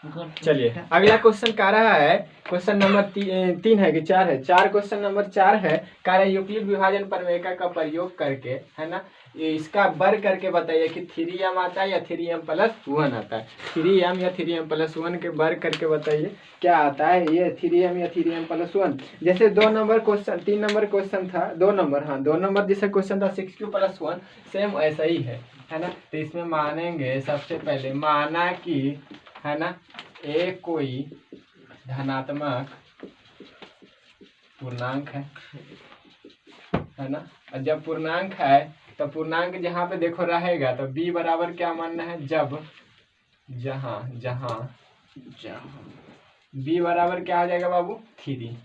चलिए अगला क्वेश्चन कह रहा है, क्वेश्चन नंबर 3 है कि 4 है, 4 क्वेश्चन नंबर 4 है, कह रहा है यूक्लिड विभाजन प्रमेय का प्रयोग करके, है ना, ये इसका वर्ग करके बताइए कि 3m आता है या 3m+1 आता है। 3m या 3m+1 के वर्ग करके बताइए क्या आता है, ये 3m या 3m+1। जैसे 2 नंबर क्वेश्चन, 3 नंबर क्वेश्चन था, 2 नंबर, हाँ 2 नंबर जैसे क्वेश्चन था 6q+1, सेम ऐसा ही है ना। तो इसमें मानेंगे सबसे पहले, माना कि, है ना, ए कोई धनात्मक पूर्णांक है ना। और जब पूर्णांक है तो पूर्णांक जहाँ पे देखो रहेगा तो b बराबर क्या मानना है, जब जहाँ b बराबर क्या हो जाएगा बाबू, 3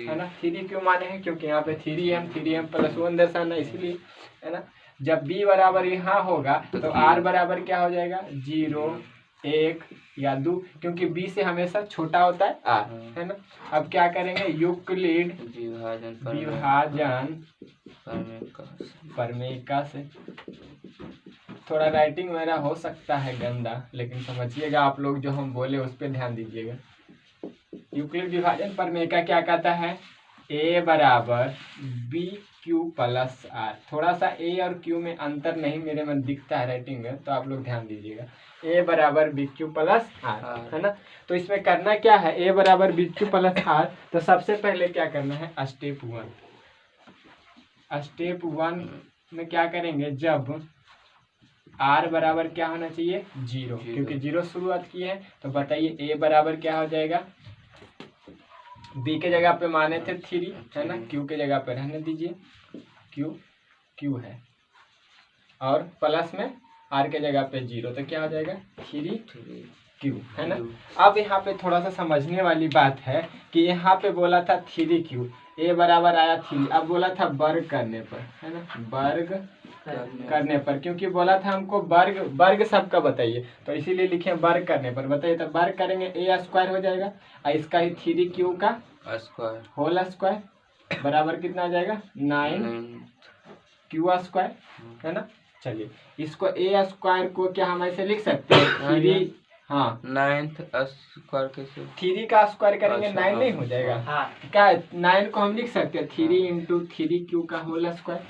है ना। 3 क्यों माने हैं, क्योंकि यहाँ पे 3m+1 दर्शाना इसीलिए, है ना। जब b बराबर यहाँ होगा तो r बराबर क्या हो जाएगा, 0, 1 या 2, क्योंकि b से हमेशा छोटा होता है r, है ना। अब क्या करेंगे, यूक्लिड विभाजन प्रमेय से, थोड़ा राइटिंग मेरा हो सकता है गंदा, लेकिन समझिएगा आप लोग, जो हम बोले उस पर ध्यान दीजिएगा। यूक्लिड विभाजन प्रमेय का क्या कहता है, a बराबर BQ+R। थोड़ा सा a और q में अंतर नहीं मेरे में दिखता है राइटिंग में, तो आप लोग ध्यान दीजिएगा। a बराबर BQ+R, है ना। तो इसमें करना क्या है, a बराबर BQ+R, तो सबसे पहले क्या करना है, स्टेप 1 में क्या करेंगे, जब r बराबर क्या होना चाहिए, 0, क्योंकि 0 शुरुआत की है। तो बताइए a बराबर क्या हो जाएगा, b के जगह पे माने थे 3, है ना, q के जगह पे रहने दीजिए, q है, और प्लस में r के जगह पे 0, तो क्या हो जाएगा 3q, है ना। अब यहाँ पे थोड़ा सा समझने वाली बात है कि यहाँ पे बोला था 3q, a बराबर आया 3, अब बोला था वर्ग करने पर, है ना, वर्ग करने पर, क्योंकि बोला था हमको वर्ग सबका बताइए, तो इसीलिए लिखे वर्ग करने पर। बताइए, तो वर्ग करेंगे a² हो जाएगा, और इसका ही 3q का होल स्क्वायर बराबर कितना आ जाएगा, 9q², है ना। चलिए इसको a² को क्या हम ऐसे लिख सकते हैं, 3, हाँ 9 3 का स्क्वायर करेंगे 9 नहीं हो जाएगा, क्या 9 को हम लिख सकते हैं 3 × 3q का होल स्क्वायर,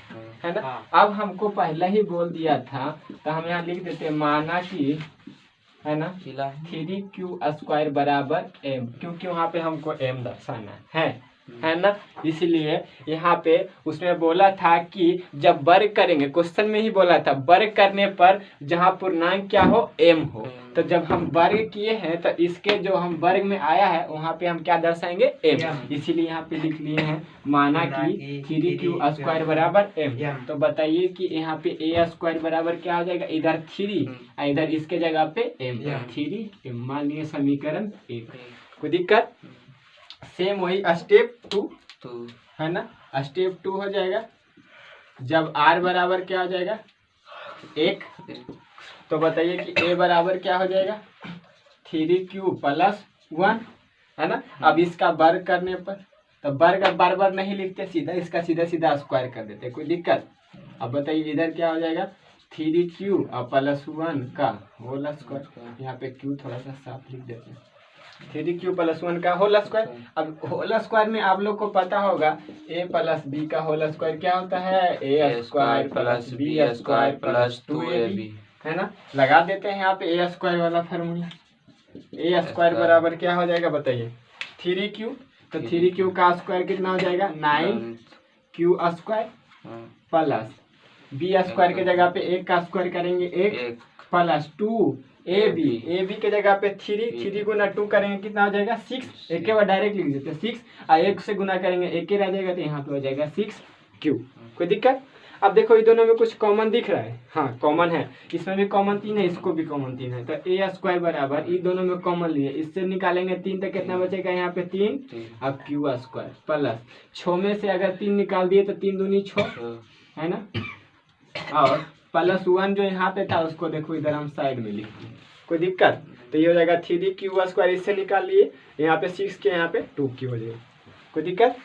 है ना। अब हमको पहले ही बोल दिया था, तो हम यहाँ लिख देते हैं, माना कि, है ना, 3q² बराबर m, क्योंकि वहाँ पे हमको m दर्शाना है ना। इसलिए यहाँ पे उसमें बोला था कि जब वर्ग करेंगे, क्वेश्चन में ही बोला था वर्ग करने पर जहाँ पूर्णांक क्या हो, m हो, तो जब हम वर्ग किए हैं तो इसके जो हम वर्ग में आया है वहाँ पे हम क्या दर्शाएंगे, m, इसीलिए यहाँ पे लिख लिए हैं, माना कि 3q² बराबर m। तो बताइए कि यहाँ पे a² बराबर क्या हो जाएगा, इधर 3 और इधर इसके जगह पे m, 3m, मान लिए समीकरण 1। कोई दिक्कत, सेम वही स्टेप 2, है ना, स्टेप 2 हो जाएगा, जब r बराबर क्या हो जाएगा 1, तो बताइए कि a बराबर क्या हो जाएगा 3q+1, है ना। अब इसका वर्ग करने पर, तो वर्ग अब बार बार नहीं लिखते, सीधा इसका सीधा स्क्वायर कर देते, कोई दिक्कत। अब बताइए इधर क्या हो जाएगा 3q+1 का होल स्क्वायर, यहाँ पे q थोड़ा सा साफ लिख देते हैं, 3q+1 का होल स्क्वायर। अब होल स्क्वायर में आप लोग को पता होगा a + b का होल स्क्वायर क्या होता है, a² + b² + 2ab, है ना। लगा देते हैं यहाँ पे a² वाला फार्मूला, a² बराबर क्या हो जाएगा बताइए 3q, तो 3q का स्क्वायर कितना हो जाएगा 9q² प्लस b² के जगह पे 1 का स्क्वायर करेंगे 1 प्लस 2ab के जगह पे 3 गुना 2 करेंगे कितना हो जाएगा 6, एक के बाद डायरेक्ट लिख देते हैं 6, और 1 से गुना करेंगे 1 ही रह जाएगा, तो यहाँ पे हो जाएगा 6q। कोई दिक्कत। अब देखो ये दोनों में कुछ कॉमन दिख रहा है, हाँ कॉमन है, इसमें भी कॉमन 3 है, इसको भी कॉमन 3 है, तो a² बराबर ये दोनों में कॉमन लिए, इससे निकालेंगे 3, तो कितना बचेगा यहाँ पे 3, अब q² प्लस 6 में से अगर 3 निकाल दिए तो 3 दूनी 6, है ना, और +1 जो यहाँ पे था उसको देखो इधर हम साइड में लिख दिए, कोई दिक्कत। तो ये हो जाएगा 3q², इससे निकाल लिए, यहाँ पे 6 के यहाँ पे 2q हो जाएगा, कोई दिक्कत।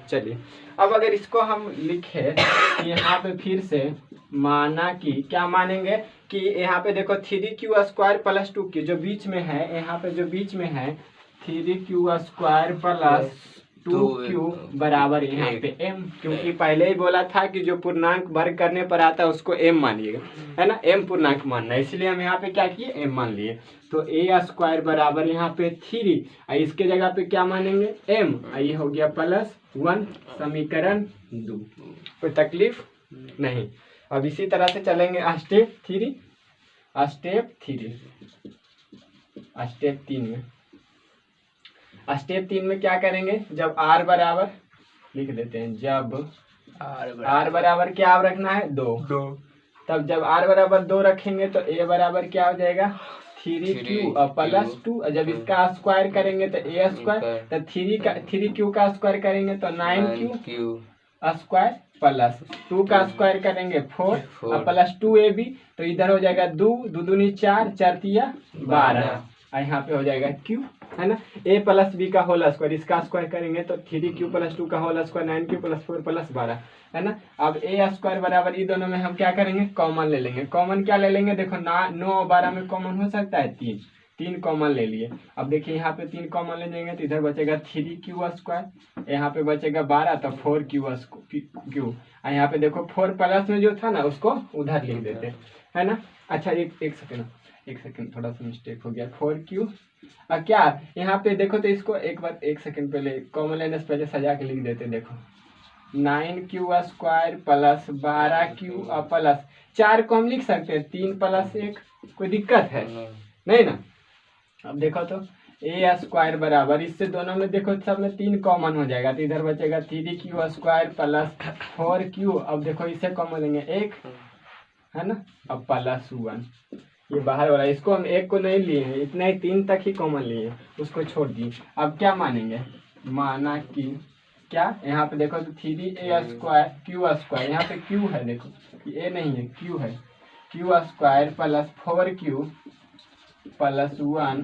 चलिए अब अगर इसको हम लिखे यहाँ पे फिर से, माना कि क्या मानेंगे कि यहाँ पे देखो 3q² प्लस 2q जो बीच में है, यहाँ पे जो बीच में है 3q² प्लस 2q बराबर यहाँ पे m, क्योंकि पहले ही बोला था कि जो पूर्णांक वर्ग करने पर आता है उसको m मानिएगा, है ना, m पूर्णांक मानना है, इसलिए हम यहाँ पे क्या किए, m मान लिए। तो a² बराबर यहाँ पे 3, इसके जगह पे क्या मानेंगे, m, ये हो गया +1, समीकरण 2। कोई तकलीफ नहीं। अब इसी तरह से चलेंगे स्टेप 3 में। स्टेप 3 में क्या करेंगे, जब r बराबर लिख देते हैं, जब r बराबर क्या आप रखना है 2, तब जब r बराबर 2 रखेंगे तो a बराबर क्या हो जाएगा 3q और प्लस 2, जब इसका स्क्वायर करेंगे तो a², तो 3q का स्क्वायर करेंगे तो 9q स्क्वायर प्लस 2 का स्क्वायर करेंगे 4 और प्लस 2ab, तो इधर हो जाएगा 2 दूनी 4, 4 तिया 12, और यहाँ पे हो जाएगा q, है ना, a प्लस b का होल स्क्वायर, इसका स्क्वायर करेंगे तो 3q प्लस 2 का whole square 9q plus 4 plus 12, है ना। अब a² बराबर ये दोनों में हम क्या करेंगे, कॉमन ले लेंगे। कॉमन क्या ले लेंगे, देखो 9 और 12 में कॉमन हो सकता है 3 कॉमन ले लिए। अब देखिए यहाँ पे 3 कॉमन ले लेंगे तो इधर बचेगा 3q², यहाँ पे बचेगा 12 तो 4q, और यहाँ पे देखो 4 प्लस में जो था ना उसको उधर लिख देते, है ना। अच्छा एक सेकंड थोड़ा सा मिस्टेक हो गया, 4q क्या यहाँ पे देखो तो इसको एक सेकंड पहले कॉमन लेने से पहले सजा के लिख देते, देखो 9q² प्लस 12q और प्लस 4 को हम लिख सकते हैं 3 प्लस 1, कोई दिक्कत है नहीं ना। अब देखो तो a² बराबर, इससे दोनों में देखो सब में 3 कॉमन हो जाएगा, तो इधर बचेगा 3q² प्लस 4q, अब देखो इसे कॉमन लेंगे 1, है ना, अब प्लस 1, ये बाहर वाला, इसको हम 1 को नहीं लिए हैं, इतना ही 3 तक ही कॉमन लिए हैं, उसको छोड़ दिए। अब क्या मानेंगे, माना कि क्या, यहाँ पे देखो तो 3a² यहाँ पे q है, देखो a नहीं है q है, q² प्लस 4q प्लस 1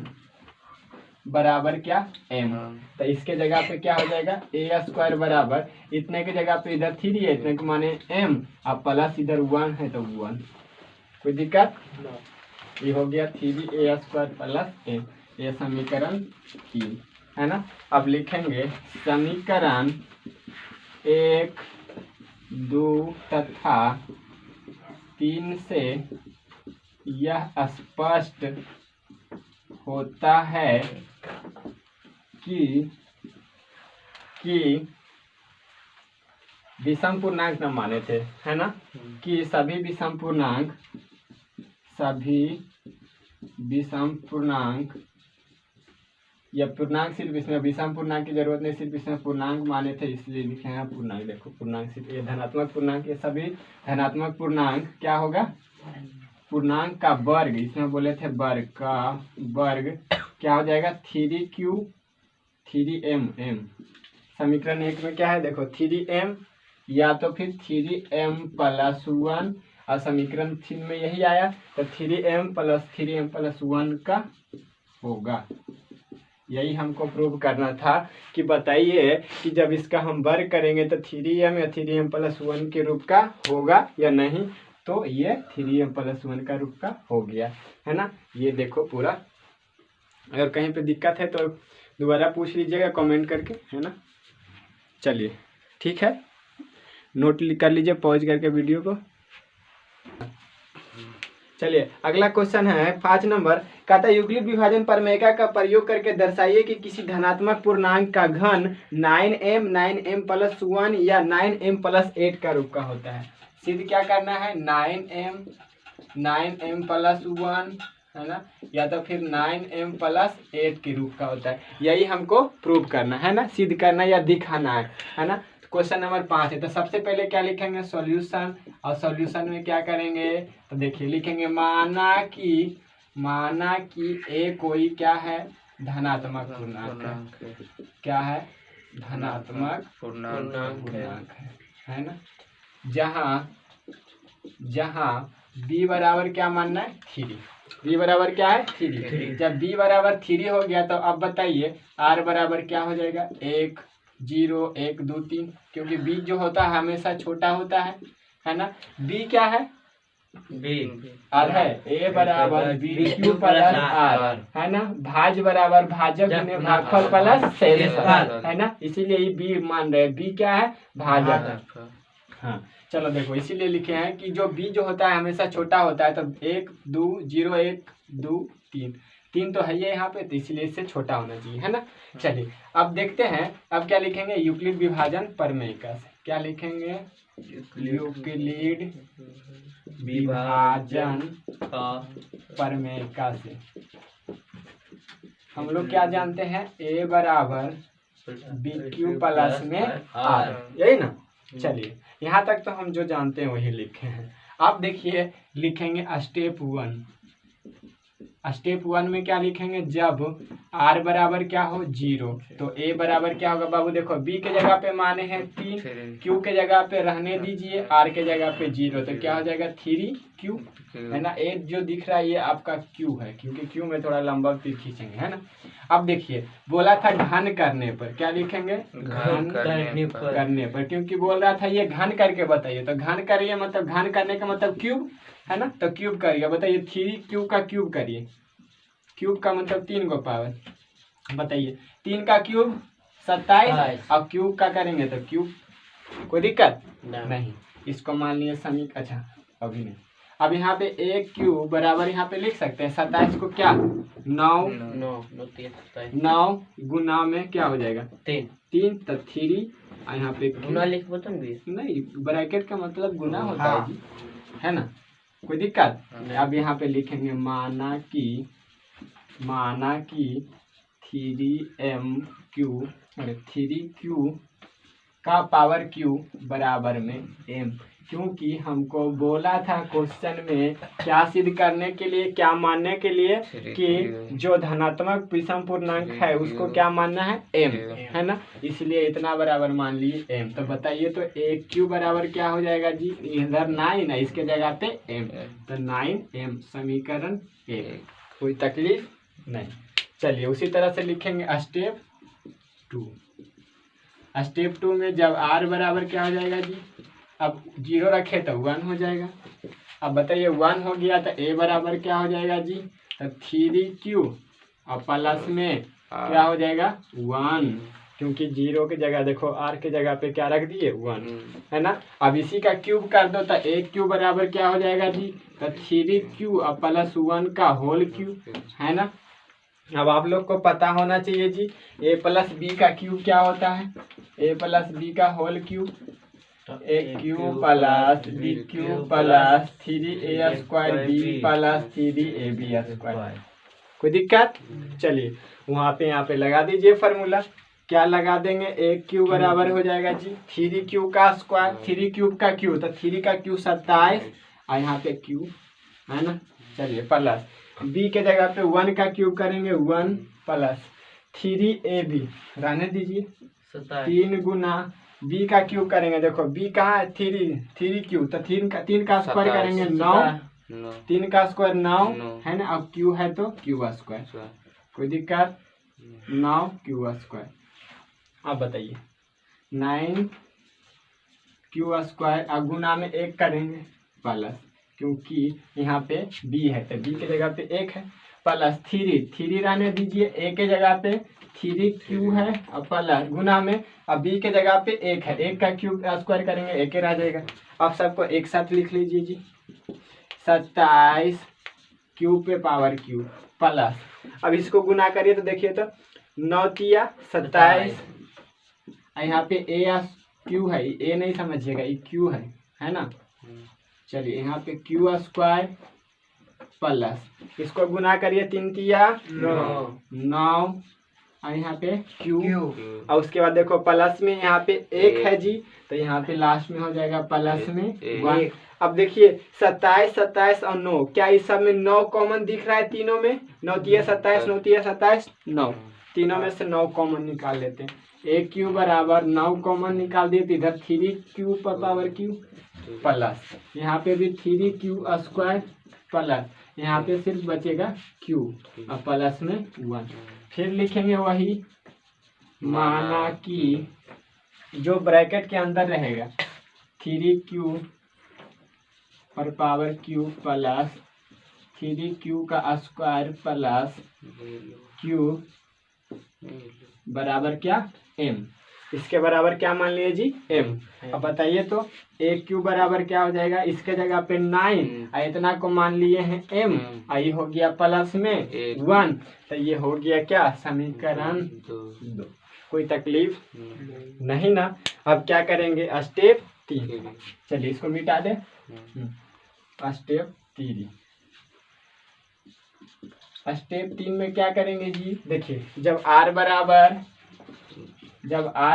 बराबर क्या m, तो इसके जगह पे क्या हो जाएगा a² बराबर, इतने के जगह पे इधर 3 है, इतने को माने m, अब प्लस इधर 1 है तो 1, कोई दिक्कत। ये हो गया 3a² प्लस m, ये समीकरण 3, है ना। अब लिखेंगे समीकरण 1, 2 तथा 3 से यह स्पष्ट होता है कि विषम पूर्णांक न माने थे, है ना, कि सभी विषम पूर्णांक या पूर्णांक सिर्फ इसमें विषम पूर्णांक की जरूरत नहीं, सिर्फ इसमें पूर्णांक माने थे, इसलिए लिखे हैं पूर्णांक। देखो पूर्णांक सिर्फ ये धनात्मक पूर्णांक, ये सभी धनात्मक पूर्णांक क्या होगा, पूर्णांक का वर्ग, इसमें बोले थे वर्ग का वर्ग क्या हो जाएगा 3q 3m। समीकरण 1 में क्या है, देखो 3m या तो फिर 3m प्लस 1, और समीकरण 3 में यही आया, तो 3m प्लस 1 का होगा। यही हमको प्रूव करना था कि बताइए कि जब इसका हम वर्ग करेंगे तो 3m या 3m प्लस 1 के रूप का होगा या नहीं, तो ये 3m प्लस 1 का रूप का हो गया, है ना। ये देखो पूरा, अगर कहीं पे दिक्कत है तो दोबारा पूछ लीजिएगा कमेंट करके, है ना। चलिए ठीक है, नोट कर लीजिए पॉज करके वीडियो को। चलिए अगला क्वेश्चन है 5 नंबर, कहता है यूक्लिड विभाजन प्रमेय का प्रयोग करके दर्शाइए कि किसी धनात्मक पूर्णांक का घन 9m प्लस 1 या 9m प्लस 8 का रूप का होता है। सिद्ध क्या करना है, 9m प्लस 1, है ना, या तो फिर 9m प्लस 8 के रूप का होता है। यही हमको प्रूव करना है ना, सिद्ध करना या दिखाना है ना। क्वेश्चन नंबर 5 है, तो सबसे पहले क्या लिखेंगे, सॉल्यूशन, और सॉल्यूशन में क्या करेंगे, तो देखिए लिखेंगे माना कि ए कोई क्या है, धनात्मक पूर्णांक है, क्या है, धनात्मक पूर्णांक है ना। जहां b बराबर क्या मानना है 3, b बराबर क्या है 3। जब b बराबर 3 हो गया तो अब बताइए r बराबर क्या हो जाएगा 1 0 1 2 3, क्योंकि b जो होता है हमेशा छोटा होता है ना। b क्या है बी आर है ए बराबर बी क्यू प्लस आर है ना, भाज बराबर भाजक गुने भागफल प्लस शेषफल है ना, इसीलिए ये बी मान रहे हैं, बी क्या है भाजक। हाँ चलो देखो इसीलिए लिखे हैं कि जो बी जो होता है हमेशा छोटा होता है, तो 1 2 0 1 2 3 3 तो है ये यहाँ पे, तो इसलिए इससे छोटा होना चाहिए है ना। चलिए अब देखते हैं, अब क्या लिखेंगे, यूक्लिड विभाजन प्रमेय का से क्या लिखेंगे, यूक्लिड विभाजन प्रमेय का से हम लोग क्या जानते हैं, ए बराबर बी क्यू प्लस में आर, यही ना। चलिए यहाँ तक तो हम जो जानते हैं वही लिखे हैं। अब देखिए लिखेंगे स्टेप 1, स्टेप 1 में क्या लिखेंगे, जब r बराबर क्या हो 0 तो a बराबर क्या होगा बाबू, देखो b के जगह पे माने हैं 3, q के जगह पे रहने दीजिए, r के जगह पे 0 तो क्या हो जाएगा 3q है ना। a जो दिख रहा है ये आपका q है, क्योंकि q में थोड़ा लंबा तीर खींचेंगे है ना। अब देखिए बोला था घन करने पर, क्या लिखेंगे घन करने पर, क्योंकि बोल रहा था ये घन करके बताइए, तो घन करिए मतलब घन करने का मतलब क्यूब है ना, तो क्यूब करिए, बताइए 3q का क्यूब करिए, क्यूब का मतलब 3 को पावर, बताइए 3 का क्यूब 27 और क्यूब का करेंगे तो क्यूब, कोई दिक्कत नहीं। इसको मान लिए समीक, अच्छा अभी नहीं। अब यहाँ पे एक क्यूब बराबर यहाँ पे लिख सकते हैं 27 को क्या 9 गुना में क्या हो जाएगा 3 तो 3 यहाँ पे गुना लिख बता नहीं, ब्रैकेट का मतलब गुना होता है जी है ना, कोई दिक्कत। अब यहाँ पे लिखेंगे माना कि 3m³ का पावर क्यू बराबर में m, क्योंकि हमको बोला था क्वेश्चन में क्या सिद्ध करने के लिए, क्या मानने के लिए कि जो धनात्मक विषम पूर्णांक है उसको क्या मानना है m है ना, इसलिए इतना बराबर मान लिए m। तो बताइए तो एक क्यू बराबर क्या हो जाएगा जी, इधर 9 है इसके जगह पे m, तो 9m समीकरण 1, कोई तकलीफ नहीं। चलिए उसी तरह से लिखेंगे स्टेप 2, स्टेप 2 में जब r बराबर क्या हो जाएगा जी, अब 0 रखे तो 1 हो जाएगा। अब बताइए 1 हो गया तो a बराबर क्या हो जाएगा जी, तो 3q और प्लस में क्या हो जाएगा 1, क्योंकि 0 की जगह देखो r के जगह पे क्या रख दिए 1 है ना। अब इसी का क्यूब कर दो तो एक क्यूब बराबर क्या हो जाएगा जी, तो 3q और प्लस 1 का होल क्यूब है ना। अब आप लोग को पता होना चाहिए जी a प्लस बी का क्यूब क्या होता है, a प्लस बी का whole cube, A cube plus B cube plus 3a² B plus 3ab², कोई दिक्कत। चलिए वहाँ पे यहाँ पे लगा दीजिए फार्मूला, क्या लगा देंगे, एक क्यूब बराबर हो जाएगा जी 3q का स्क्वायर, 3 क्यूब का क्यूब तो 3 का क्यूब 27 और यहाँ पे क्यूब है ना। चलिए प्लस b के जगह पे 1 का क्यूब करेंगे 1 प्लस 3ab रहने दीजिए 3 गुना b का क्यूब करेंगे, देखो b कहाँ है 3 क्यूब तो 3 का स्क्वायर करेंगे 9, 3 का स्क्वायर 9 है ना, अब क्यू है तो क्यू स्क्वायर, कोई दिक्कत 9 क्यू स्क्वायर। अब बताइए 9 क्यू स्क्वायर, अब गुना में 1 करेंगे प्लस, क्योंकि यहाँ पे b है तो b के जगह पे 1 है, प्लस 3 रहने दीजिए, a के जगह पे 3q है और प्लस गुना में अब b के जगह पे 1 है, 1 का क्यूब स्क्वायर करेंगे 1 रह जाएगा। अब सबको एक साथ लिख लीजिए जी 27 क्यूब पे पावर क्यूब प्लस, अब इसको गुना करिए तो देखिए तो 9 तिया 27, यहाँ पे a क्यू है, a नहीं समझिएगा ये क्यू है ना। चलिए यहाँ पे क्यू स्क्वायर प्लस इसको गुना करिए 3 तिया 9 और यहाँ पे क्यू और उसके बाद देखो प्लस में यहाँ पे 1 है जी, तो यहाँ पे लास्ट में हो जाएगा प्लस में 1। अब देखिए 27 और 9, क्या इस सब में 9 कॉमन दिख रहा है, तीनों में 9 तिया 27 9 तिया 27 9, तीनों में से 9 कॉमन निकाल लेते हैं, एक क्यू बराबर 9 कॉमन निकाल दिए तो इधर 3q पर पावर क्यू प्लस यहाँ पे भी 3q स्क्वायर प्लस यहाँ पे सिर्फ बचेगा q और प्लस में 1। फिर लिखेंगे वही माना कि जो ब्रैकेट के अंदर रहेगा 3q और पावर क्यूब प्लस 3q का स्क्वायर प्लस क्यूब बराबर क्या m। इसके बराबर क्या मान लिए जी m। अब बताइए तो a क्यूब बराबर क्या हो जाएगा, इसके जगह पे 9 इतना को मान लिए हैं m, ये हो गया प्लस में 1, तो ये हो गया क्या समीकरण 2। कोई तकलीफ नहीं ना। अब क्या करेंगे स्टेप 3, चलिए इसको मिटा दे। स्टेप 3, स्टेप 3 में क्या करेंगे जी, देखिए जब r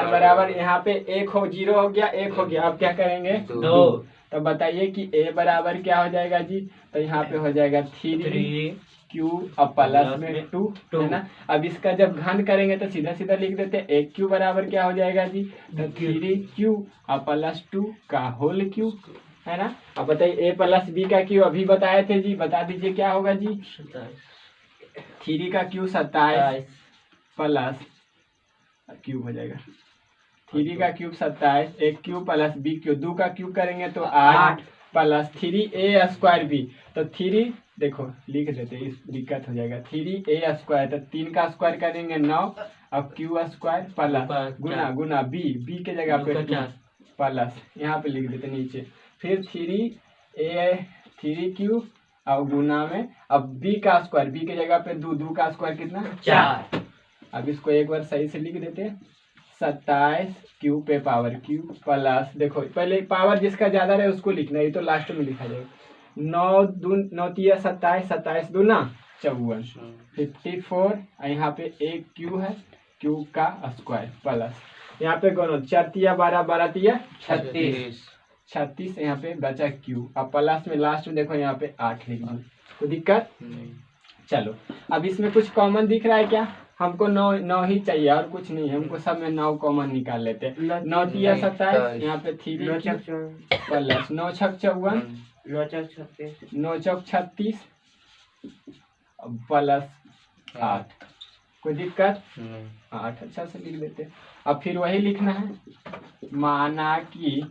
बराबर यहाँ पे 1 हो 0 हो गया 1 हो गया, अब क्या करेंगे 2। तो बताइए कि a बराबर क्या हो जाएगा जी, तो यहाँ पे हो जाएगा 3q अब प्लस में 2 है ना। अब इसका जब घन करेंगे तो सीधा सीधा लिख देते हैं, 1q बराबर क्या हो जाएगा जी, तो 3q अब प्लस 2 का होल क्यूब है ना। अब बताइए a प्लस b का क्यूब अभी बताए थे जी, बता दीजिए क्या होगा जी, 3 का क्यूब 27 प्लस क्यूब हो जाएगा, 3 का क्यूब 27, एक क्यूब प्लस बी क्यूब, 2 का क्यूब करेंगे तो 8 प्लस 3a स्क्वायर बी, तो 3 देखो लिख देते इस दिक्कत हो जाएगा, 3a स्क्वायर तो 3 का स्क्वायर करेंगे 9, अब क्यू स्क्वायर प्लस गुना बी के जगह पे 2 प्लस यहाँ पे लिख देते नीचे, फिर 3q और गुना में अब बी का स्क्वायर, बी के जगह पे 2 का स्क्वायर कितना 4। अब इसको एक बार सही से लिख देते हैं, 27 क्यू पे पावर क्यू प्लस, देखो पहले पावर जिसका ज्यादा रहे उसको लिखना है, ये तो लास्ट में लिखा जाएगा, 9 तिया 27, 27 दूना 54, 54 यहाँ पे एक क्यू है, क्यू का स्क्वायर प्लस यहाँ पे कौन 4 तिया 12, 12 तिया 36 यहाँ पे बचा क्यू, अब प्लस में लास्ट में देखो यहाँ पे 8 लिख दो, तो दिक्कत चलो। अब इसमें कुछ कॉमन दिख रहा है क्या, हमको 9 ही चाहिए और कुछ नहीं, हमको सब में 9 कॉमन निकाल लेते हैं, 9 तिया 27 यहाँ पे 3 प्लस 9 छक 54, 9 चौक 36 प्लस 8, कोई दिक्कत 8 अच्छा से लिख देते हैं। अब फिर वही लिखना है, माना कि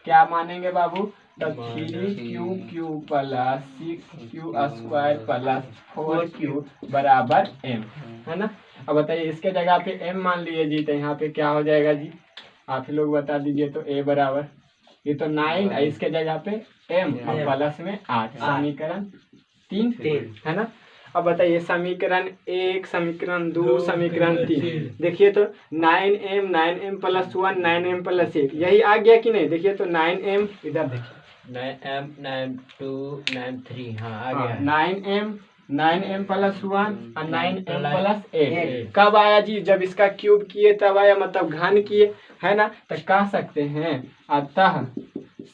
क्या मानेंगे बाबू, तो 3q plus 6q square plus 4q बराबर m है ना। अब बताइए इसके जगह पे m मान लिए जी, तो यहाँ पे क्या हो जाएगा जी, आप ही लोग बता दीजिए। तो a बराबर ये तो 9 इसके जगह पे m और प्लस में 8, समीकरण 3 है ना। अब बताइए समीकरण 1, समीकरण 2, समीकरण 3, देखिए तो 9m प्लस 1, 9m प्लस 1 यही आ गया कि नहीं, देखिए तो 9m इधर देखिए 9m 9 2 9 3 हाँ आ गया, 9m प्लस 1 और 9m प्लस 8 कब आया जी, जब इसका क्यूब किए तब आया, मतलब घन किए है ना। तो कह सकते हैं अतः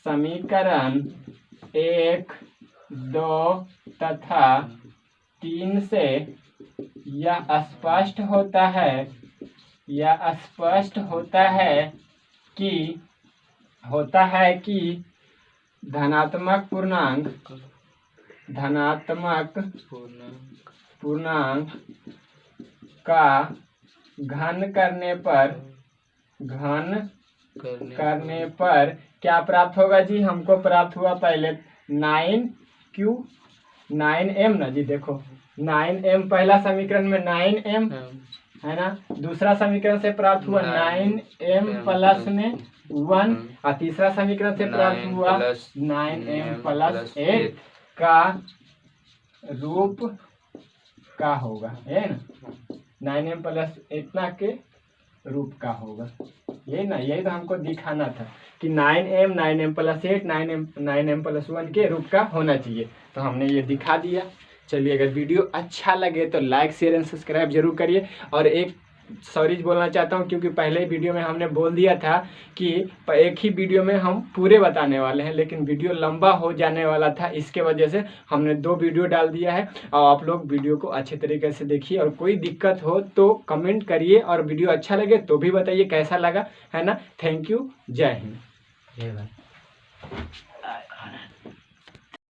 समीकरण 1, 2 तथा 3 से यह स्पष्ट होता है कि धनात्मक पूर्णांक का घन करने पर क्या प्राप्त होगा जी, हमको प्राप्त हुआ पहले 9m ना जी, देखो 9m पहला समीकरण में 9m है ना, दूसरा समीकरण से प्राप्त हुआ 9m प्लस में 1 और तीसरा समीकरण से प्राप्त हुआ 9m प्लस 8 का रूप का होगा, है ना, 9m प्लस इतना के रूप का होगा, ये ना, यही तो हमको दिखाना था कि 9m प्लस 8 9m प्लस 1 के रूप का होना चाहिए, तो हमने ये दिखा दिया। चलिए अगर वीडियो अच्छा लगे तो लाइक शेयर एंड सब्सक्राइब जरूर करिए। और एक सॉरी बोलना चाहता हूँ क्योंकि पहले वीडियो में हमने बोल दिया था कि एक ही वीडियो में हम पूरे बताने वाले हैं, लेकिन वीडियो लंबा हो जाने वाला था, इसके वजह से हमने 2 वीडियो डाल दिया है। और आप लोग वीडियो को अच्छे तरीके से देखिए, और कोई दिक्कत हो तो कमेंट करिए, और वीडियो अच्छा लगे तो भी बताइए कैसा लगा, है ना। थैंक यू, जय हिंद।